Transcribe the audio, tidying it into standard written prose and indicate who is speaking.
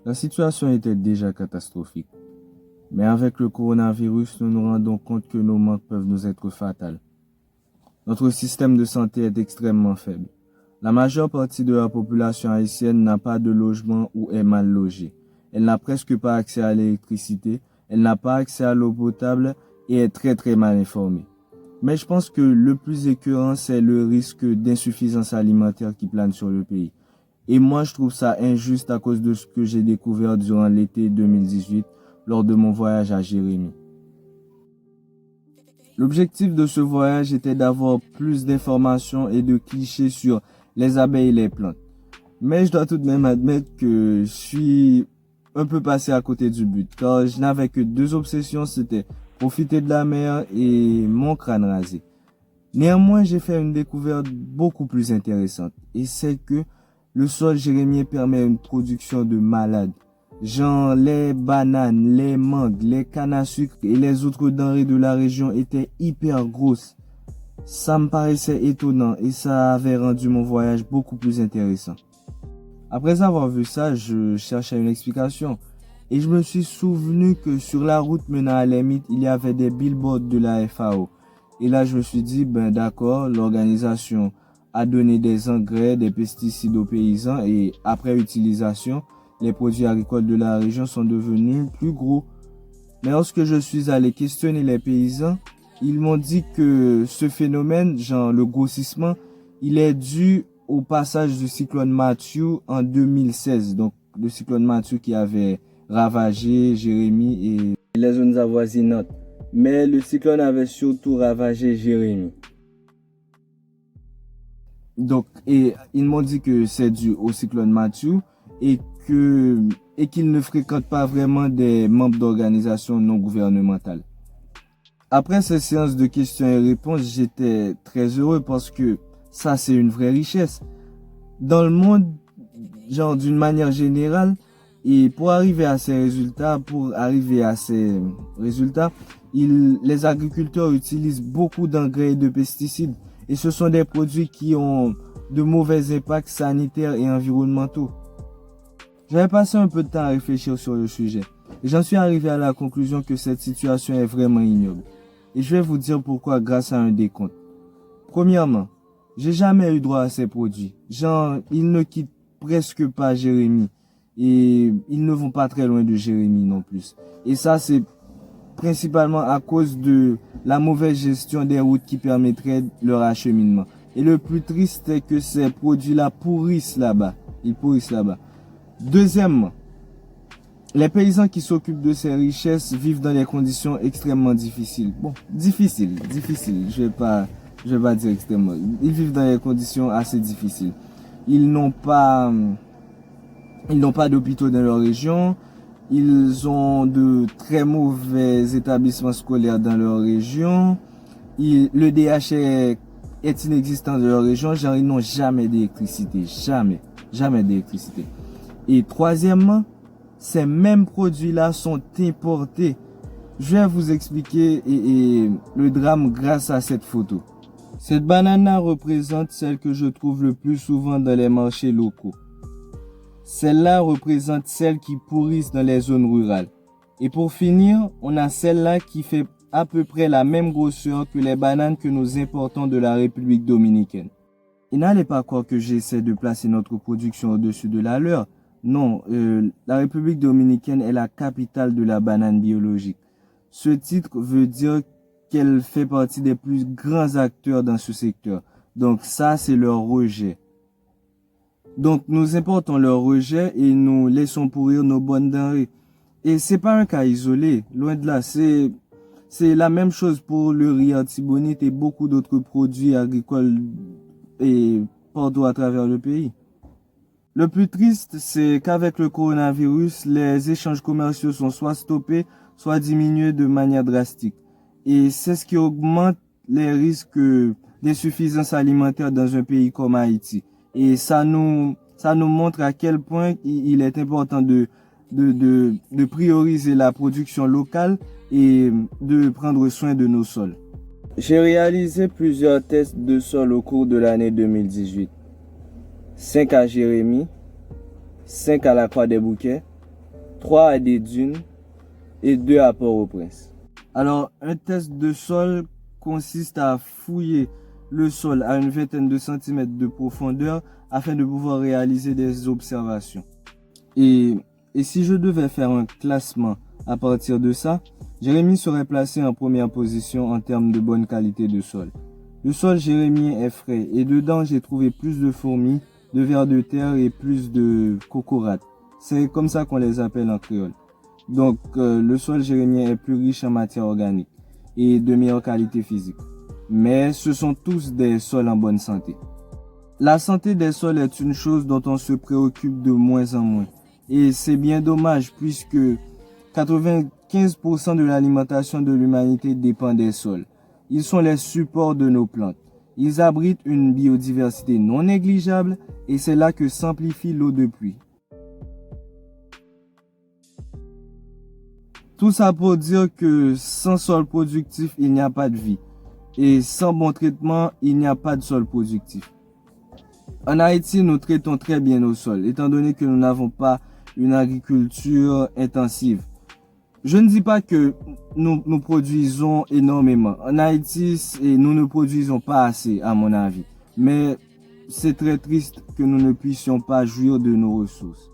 Speaker 1: La situation était déjà catastrophique. Mais avec le coronavirus, nous nous rendons compte que nos manques peuvent nous être fatals. Notre système de santé est extrêmement faible. La majeure partie de la population haïtienne n'a pas de logement ou est mal logée. Elle n'a presque pas accès à l'électricité, elle n'a pas accès à l'eau potable et est très mal informée. Mais je pense que le plus écœurant, c'est le risque d'insuffisance alimentaire qui plane sur le pays. Et moi, je trouve ça injuste à cause de ce que j'ai découvert durant l'été 2018 lors de mon voyage à Jérémie. L'objectif de ce voyage était d'avoir plus d'informations et de clichés sur les abeilles et les plantes. Mais je dois tout de même admettre que je suis un peu passé à côté du but, car je n'avais que deux obsessions, c'était profiter de la mer et mon crâne rasé. Néanmoins, j'ai fait une découverte beaucoup plus intéressante, et c'est que le sol jérémien permet une production de malade. Genre les bananes, les mangues, les cannes à sucre et les autres denrées de la région étaient hyper grosses. Ça me paraissait étonnant et ça avait rendu mon voyage beaucoup plus intéressant. Après avoir vu ça, je cherchais une explication. Et je me suis souvenu que sur la route menant à l'ermite, il y avait des billboards de la FAO. Et là, je me suis dit, ben d'accord, l'organisation a donné des engrais, des pesticides aux paysans et après utilisation, les produits agricoles de la région sont devenus plus gros. Mais lorsque je suis allé questionner les paysans, ils m'ont dit que ce phénomène, genre le grossissement, il est dû au passage du cyclone Matthew en 2016. Donc, le cyclone Matthew qui avait ravagé Jérémie et les zones avoisinantes. Mais le cyclone avait surtout ravagé Jérémie. Donc, et ils m'ont dit que c'est dû au cyclone Matthew et qu'ils ne fréquentent pas vraiment des membres d'organisations non gouvernementales. Après ces séances de questions et réponses, j'étais très heureux parce que ça, c'est une vraie richesse. Dans le monde, genre d'une manière générale, et pour arriver à ces résultats, les agriculteurs utilisent beaucoup d'engrais et de pesticides. Et ce sont des produits qui ont de mauvais impacts sanitaires et environnementaux. J'avais passé un peu de temps à réfléchir sur le sujet. Et j'en suis arrivé à la conclusion que cette situation est vraiment ignoble. Et je vais vous dire pourquoi grâce à un décompte. Premièrement, j'ai jamais eu droit à ces produits. Genre, ils ne quittent presque pas Jérémie. Et ils ne vont pas très loin de Jérémie non plus. Et ça, c'est principalement à cause de la mauvaise gestion des routes qui permettraient leur acheminement. Et le plus triste, c'est que ces produits-là pourrissent là-bas. Ils pourrissent là-bas. Deuxièmement, les paysans qui s'occupent de ces richesses vivent dans des conditions extrêmement difficiles. Bon, difficiles. Je vais pas dire extrêmement. Ils vivent dans des conditions assez difficiles. Ils n'ont pas d'hôpitaux dans leur région. Ils ont de très mauvais établissements scolaires dans leur région. Le DH est inexistant dans leur région. Genre, ils n'ont jamais d'électricité. Jamais d'électricité. Et troisièmement, ces mêmes produits-là sont importés. Je vais vous expliquer le drame grâce à cette photo. Cette banane-là représente celle que je trouve le plus souvent dans les marchés locaux. Celle-là représente celles qui pourrissent dans les zones rurales. Et pour finir, on a celle-là qui fait à peu près la même grosseur que les bananes que nous importons de la République dominicaine. Et n'allez pas croire que j'essaie de placer notre production au-dessus de la leur. Non, la République dominicaine est la capitale de la banane biologique. Ce titre veut dire qu'elle fait partie des plus grands acteurs dans ce secteur. Donc ça, c'est leur rejet. Donc nous importons leur rejet et nous laissons pourrir nos bonnes denrées. Et c'est pas un cas isolé, loin de là. C'est la même chose pour le riz Artibonite et beaucoup d'autres produits agricoles et partout à travers le pays. Le plus triste, c'est qu'avec le coronavirus, les échanges commerciaux sont soit stoppés, soit diminués de manière drastique. Et c'est ce qui augmente les risques d'insuffisance alimentaire dans un pays comme Haïti. Et ça nous montre à quel point il est important de prioriser la production locale et de prendre soin de nos sols. J'ai réalisé plusieurs tests de sol au cours de l'année 2018. 5 à Jérémie, 5 à la Croix des Bouquets 3 à des dunes et 2 à Port-au-Prince. Alors, un test de sol consiste à fouiller le sol à une vingtaine de centimètres de profondeur afin de pouvoir réaliser des observations. Et si je devais faire un classement à partir de ça, Jérémie serait placé en première position en termes de bonne qualité de sol. Le sol jérémien est frais et dedans j'ai trouvé plus de fourmis, de vers de terre et plus de cocorates. C'est comme ça qu'on les appelle en créole. Donc le sol jérémien est plus riche en matière organique et de meilleure qualité physique. Mais ce sont tous des sols en bonne santé. La santé des sols est une chose dont on se préoccupe de moins en moins. Et c'est bien dommage puisque 95% de l'alimentation de l'humanité dépend des sols. Ils sont les supports de nos plantes. Ils abritent une biodiversité non négligeable et c'est là que s'amplifie l'eau de pluie. Tout ça pour dire que sans sol productif, il n'y a pas de vie. Et sans bon traitement, il n'y a pas de sol productif. En Haïti, nous traitons très bien nos sols, étant donné que nous n'avons pas une agriculture intensive. Je ne dis pas que nous produisons énormément. En Haïti, nous ne produisons pas assez, à mon avis. Mais c'est très triste que nous ne puissions pas jouir de nos ressources.